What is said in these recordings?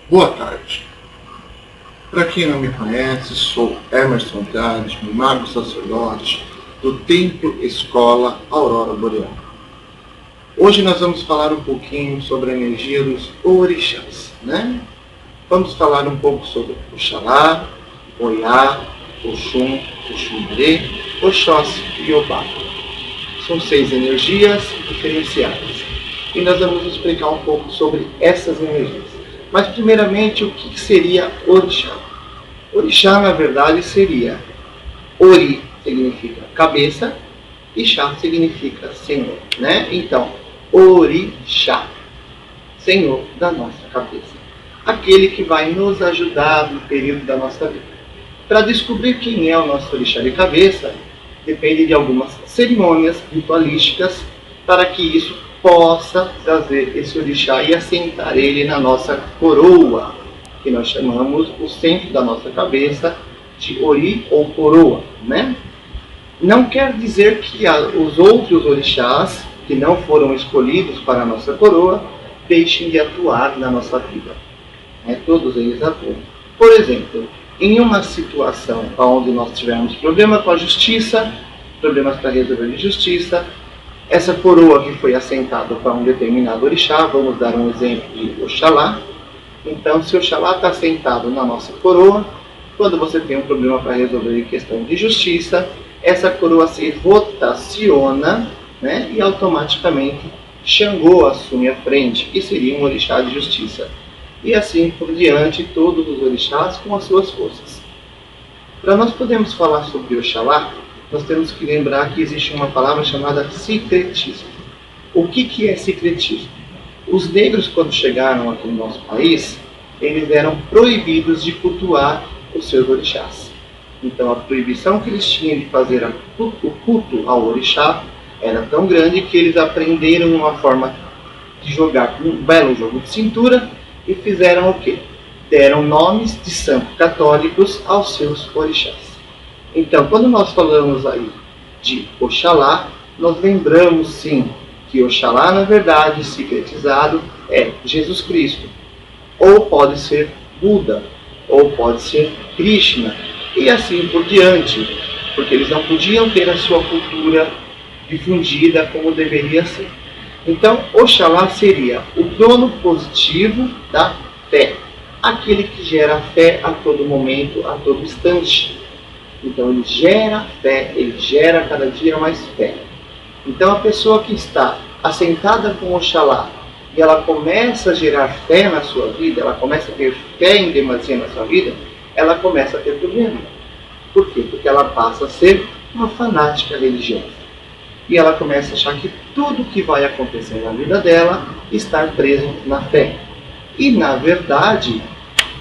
Boa tarde. Para quem não me conhece, sou Emerson Andrade, mago sacerdote do Templo Escola Aurora Boreal. Hoje nós vamos falar um pouquinho sobre a energia dos orixás, né? Vamos falar um pouco sobre Oxalá, Oiá, Oxum, Oxumbre, Oxóssi e Obá. São 6 energias diferenciadas e nós vamos explicar um pouco sobre essas energias. Mas primeiramente, o que seria orixá? Orixá, na verdade, seria Ori significa cabeça e Xá significa Senhor, né? Então, orixá, Senhor da nossa cabeça. Aquele que vai nos ajudar no período da nossa vida. Para descobrir quem é o nosso orixá de cabeça, depende de algumas cerimônias ritualísticas para que isso possa trazer esse orixá e assentar ele na nossa coroa, que nós chamamos o centro da nossa cabeça de ori ou coroa, né? Não quer dizer que os outros orixás, que não foram escolhidos para a nossa coroa, deixem de atuar na nossa vida. Todos eles atuam. Por exemplo, em uma situação onde nós tivermos problema com a justiça, problemas para resolver de justiça, essa coroa que foi assentada para um determinado orixá, vamos dar um exemplo de Oxalá. Então, se Oxalá está assentado na nossa coroa, quando você tem um problema para resolver em questão de justiça, essa coroa se rotaciona, né, e automaticamente Xangô assume a frente, que seria um orixá de justiça. E assim por diante, todos os orixás com as suas forças. Para nós podermos falar sobre Oxalá, nós temos que lembrar que existe uma palavra chamada secretismo. O que é secretismo? Os negros, quando chegaram aqui no nosso país, eles eram proibidos de cultuar os seus orixás. Então a proibição que eles tinham de fazer o culto ao orixá era tão grande que eles aprenderam uma forma de jogar um belo jogo de cintura e fizeram o quê? Deram nomes de santos católicos aos seus orixás. Então, quando nós falamos aí de Oxalá, nós lembramos sim que Oxalá, na verdade, secretizado, é Jesus Cristo. Ou pode ser Buda, ou pode ser Krishna, e assim por diante, porque eles não podiam ter a sua cultura difundida como deveria ser. Então, Oxalá seria o dono positivo da fé, aquele que gera fé a todo momento, a todo instante. Então ele gera fé, ele gera cada dia mais fé. Então a pessoa que está assentada com Oxalá e ela começa a gerar fé na sua vida, ela começa a ter fé em demasia na sua vida, ela começa a ter problema. Por quê? Porque ela passa a ser uma fanática religiosa. E ela começa a achar que tudo que vai acontecer na vida dela está preso na fé. E na verdade,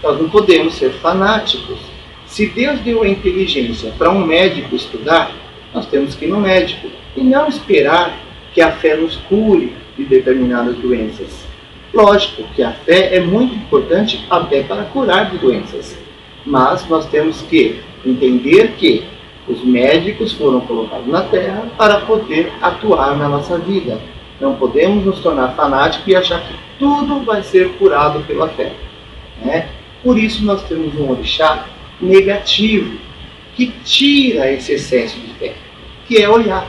nós não podemos ser fanáticos. Se Deus deu a inteligência para um médico estudar, nós temos que ir no médico e não esperar que a fé nos cure de determinadas doenças. Lógico que a fé é muito importante até para curar de doenças, mas nós temos que entender que os médicos foram colocados na Terra para poder atuar na nossa vida. Não podemos nos tornar fanáticos e achar que tudo vai ser curado pela fé, né? Por isso nós temos um orixá negativo, que tira esse excesso de fé, que é Oiá,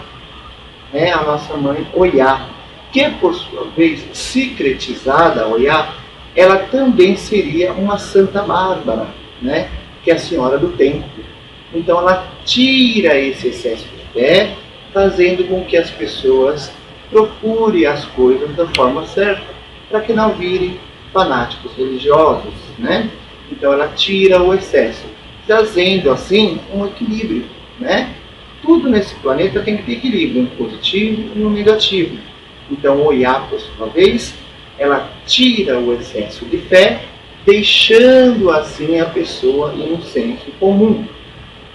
a nossa mãe Oiá, que por sua vez, secretizada Oiá, ela também seria uma Santa Bárbara, né, que é a Senhora do Tempo. Então ela tira esse excesso de fé, fazendo com que as pessoas procurem as coisas da forma certa, para que não virem fanáticos religiosos, né? Então ela tira o excesso, trazendo assim um equilíbrio, né? Tudo nesse planeta tem que ter equilíbrio, um positivo e um negativo. Então Oiá, por sua vez, ela tira o excesso de fé, deixando assim a pessoa em um senso comum,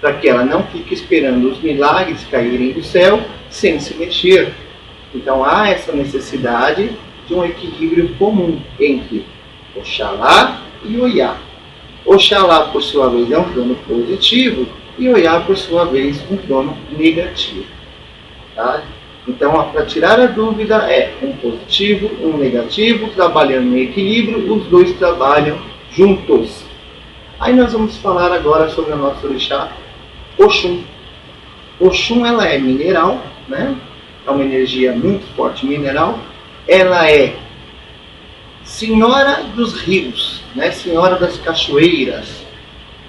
para que ela não fique esperando os milagres caírem do céu sem se mexer. Então há essa necessidade de um equilíbrio comum entre Oxalá e Oiá. Oxalá, por sua vez, é um plano positivo e Oiá, por sua vez, um plano negativo. Tá? Então, para tirar a dúvida, é um positivo, um negativo, trabalhando em equilíbrio, os dois trabalham juntos. Aí nós vamos falar agora sobre a nossa orixá, Oxum. Oxum, ela é mineral, né? É uma energia muito forte mineral. Ela é senhora dos rios, né? Senhora das cachoeiras.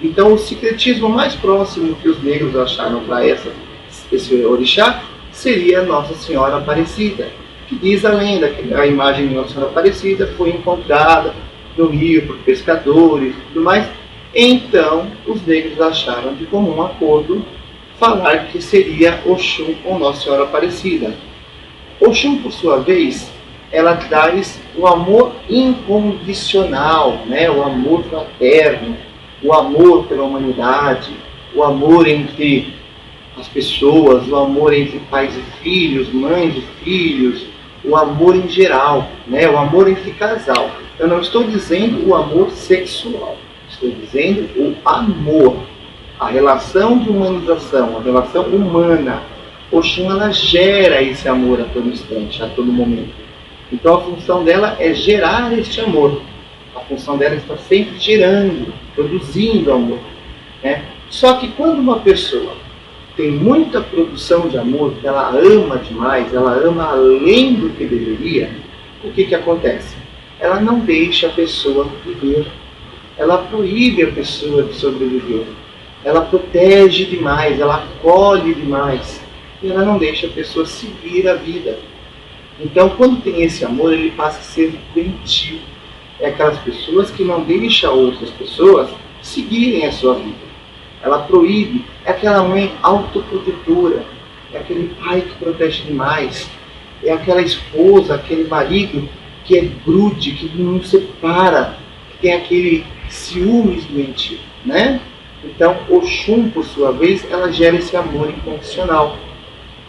Então o secretismo mais próximo que os negros acharam para esse orixá seria Nossa Senhora Aparecida, que diz a lenda que a imagem de Nossa Senhora Aparecida foi encontrada no rio por pescadores e tudo mais. Então os negros acharam de comum acordo falar que seria Oxum ou Nossa Senhora Aparecida. Oxum, por sua vez, ela traz o amor incondicional, né? O amor fraterno, o amor pela humanidade, o amor entre as pessoas, o amor entre pais e filhos, mães e filhos, o amor em geral, né? O amor entre casal. Eu não estou dizendo o amor sexual, estou dizendo o amor, a relação de humanização, a relação humana. Oxum, ela gera esse amor a todo instante, a todo momento. Então a função dela é gerar este amor. A função dela está sempre gerando, produzindo amor, né? Só que quando uma pessoa tem muita produção de amor, ela ama demais, ela ama além do que deveria, o que acontece? Ela não deixa a pessoa viver. Ela proíbe a pessoa de sobreviver. Ela protege demais, ela acolhe demais. E ela não deixa a pessoa seguir a vida. Então, quando tem esse amor, ele passa a ser doentio. É aquelas pessoas que não deixam outras pessoas seguirem a sua vida. Ela proíbe. É aquela mãe autoprotetora. É aquele pai que protege demais. É aquela esposa, aquele marido que é grude, que não separa, que tem aquele ciúmes doentio, né? Então, Oxum, por sua vez, ela gera esse amor incondicional.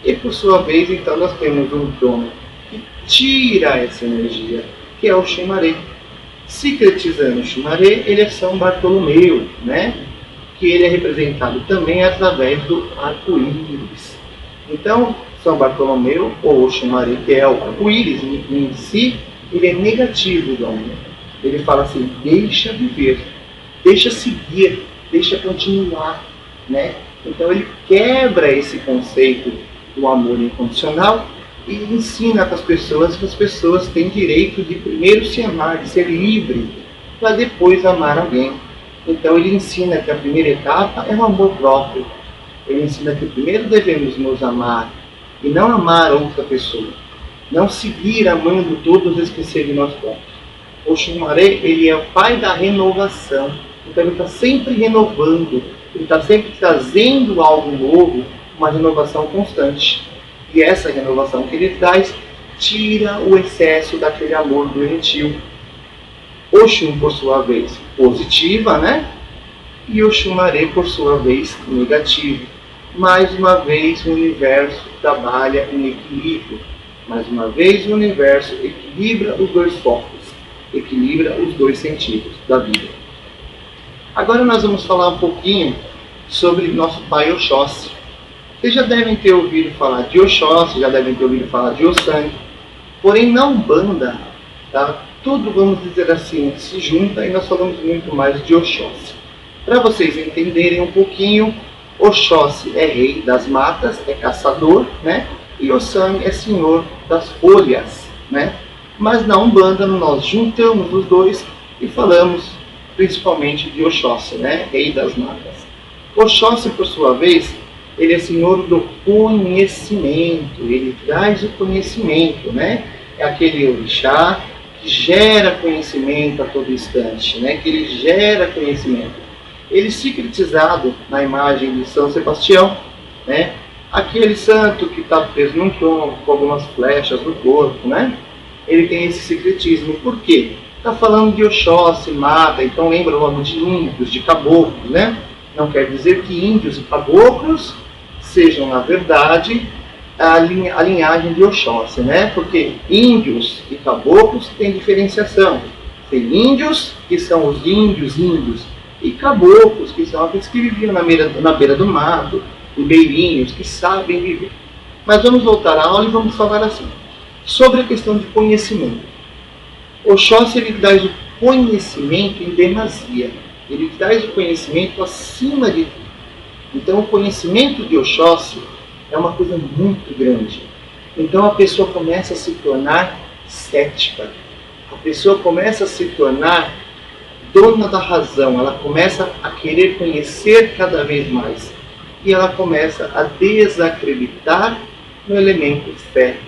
E, por sua vez, então, nós temos um dono que tira essa energia, que é o Xumaré. Secretizando o Xumaré, ele é São Bartolomeu, né? Que ele é representado também através do arco-íris. Então, São Bartolomeu, ou Xumaré, que é o arco-íris em si, ele é negativo do homem. Ele fala assim, deixa viver, deixa seguir, deixa continuar, né? Então ele quebra esse conceito do amor incondicional e ensina para as pessoas que as pessoas têm direito de primeiro se amar, de ser livre, para depois amar alguém. Então ele ensina que a primeira etapa é o amor próprio. Ele ensina que primeiro devemos nos amar e não amar outra pessoa. Não seguir amando todos e esquecer de nós próprios. O Xumaré, ele é o pai da renovação. Então ele está sempre renovando, ele está sempre trazendo algo novo, uma renovação constante. E essa renovação que ele traz tira o excesso daquele amor doentio. Oxum, por sua vez, positiva, né? E o Xumaré, por sua vez, negativo. Mais uma vez o universo trabalha em equilíbrio. Mais uma vez o universo equilibra os dois focos, equilibra os dois sentidos da vida. Agora nós vamos falar um pouquinho sobre nosso pai Oxóssi. Vocês já devem ter ouvido falar de Oxóssi, já devem ter ouvido falar de Ossangue. Porém, na Umbanda, tá? Tudo, vamos dizer assim, se junta e nós falamos muito mais de Oxóssi. Para vocês entenderem um pouquinho, Oxóssi é rei das matas, é caçador, né? E Ossangue é senhor das folhas, né? Mas na Umbanda nós juntamos os dois e falamos principalmente de Oxóssi, né? Rei das matas. Oxóssi, por sua vez, ele é senhor do conhecimento, ele traz o conhecimento, né? É aquele orixá que gera conhecimento a todo instante, né? Que ele gera conhecimento. Ele secretizado na imagem de São Sebastião, né? Aquele santo que está preso num tronco com algumas flechas no corpo, né? Ele tem esse secretismo. Por quê? Está falando de Oxóssi, mata, então lembra o nome de índios, de caboclos, né? Não quer dizer que índios e caboclos sejam, na verdade, a linhagem de Oxóssi, né? Porque índios e caboclos têm diferenciação. Tem índios, que são os índios, e caboclos, que são aqueles que viviam na beira do mato, ribeirinhos, que sabem viver. Mas vamos voltar à aula e vamos falar assim, sobre a questão de conhecimento. Oxóssi, ele traz o conhecimento em demasia. Ele traz o conhecimento acima de tudo. Então, o conhecimento de Oxóssi é uma coisa muito grande. Então, a pessoa começa a se tornar cética. A pessoa começa a se tornar dona da razão. Ela começa a querer conhecer cada vez mais. E ela começa a desacreditar no elemento fé.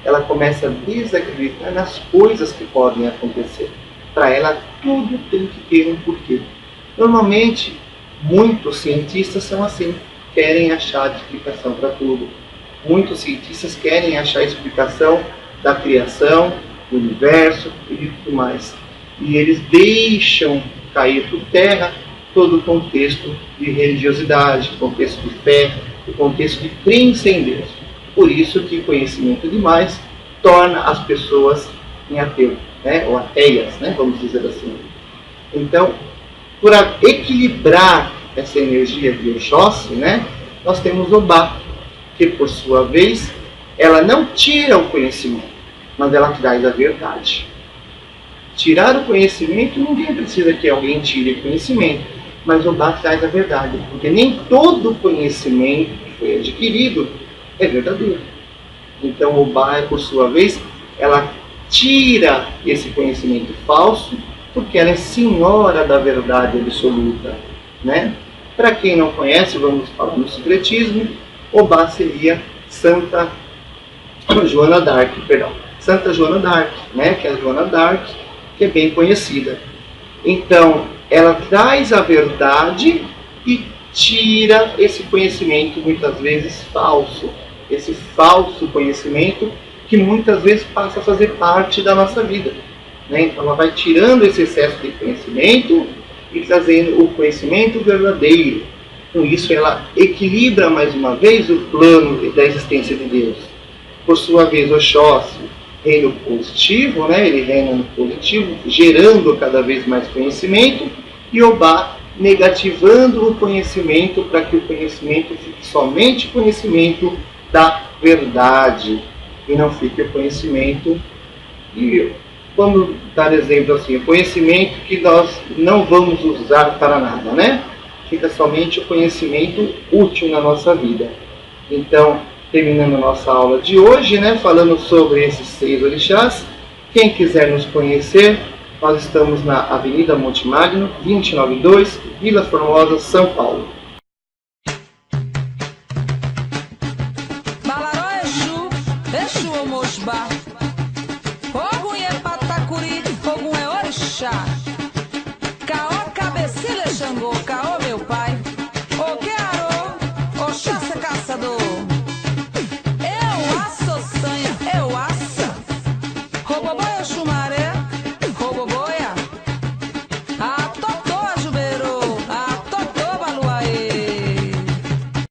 Ela começa a desacreditar nas coisas que podem acontecer. Para ela, tudo tem que ter um porquê. Normalmente, muitos cientistas são assim, querem achar explicação para tudo. Muitos cientistas querem achar explicação da criação, do universo e de tudo mais. E eles deixam cair por terra todo o contexto de religiosidade, o contexto de fé, o contexto de crença em Deus. Por isso que conhecimento demais torna as pessoas em ateu, né? Ou ateias, né? Vamos dizer assim. Então, para equilibrar essa energia de Oxóssi, né? Nós temos Obá, que por sua vez, ela não tira o conhecimento, mas ela traz a verdade. Tirar o conhecimento, ninguém precisa que alguém tire o conhecimento, mas Obá traz a verdade, porque nem todo conhecimento que foi adquirido é verdadeiro. Então Obá, por sua vez, ela tira esse conhecimento falso, porque ela é senhora da verdade absoluta, né? Para quem não conhece, vamos falar no secretismo, Obá seria Santa Joana d'Arc, Santa Joana d'Arc, né? Que é a Joana d'Arc, que é bem conhecida. Então, ela traz a verdade e tira esse conhecimento muitas vezes falso, esse falso conhecimento que muitas vezes passa a fazer parte da nossa vida, né? Então ela vai tirando esse excesso de conhecimento e trazendo o conhecimento verdadeiro. Com isso ela equilibra mais uma vez o plano da existência de Deus. Por sua vez, Oxóssi reina positivo, né? Ele reina no positivo, gerando cada vez mais conhecimento, e Obá negativando o conhecimento para que o conhecimento fique somente conhecimento da verdade e não fique o conhecimento, e vamos dar exemplo assim, o conhecimento que nós não vamos usar para nada, né? Fica somente o conhecimento útil na nossa vida. Então, terminando a nossa aula de hoje, né, falando sobre esses 6 orixás, quem quiser nos conhecer, nós estamos na Avenida Monte Magno, 292, Vila Formosa, São Paulo.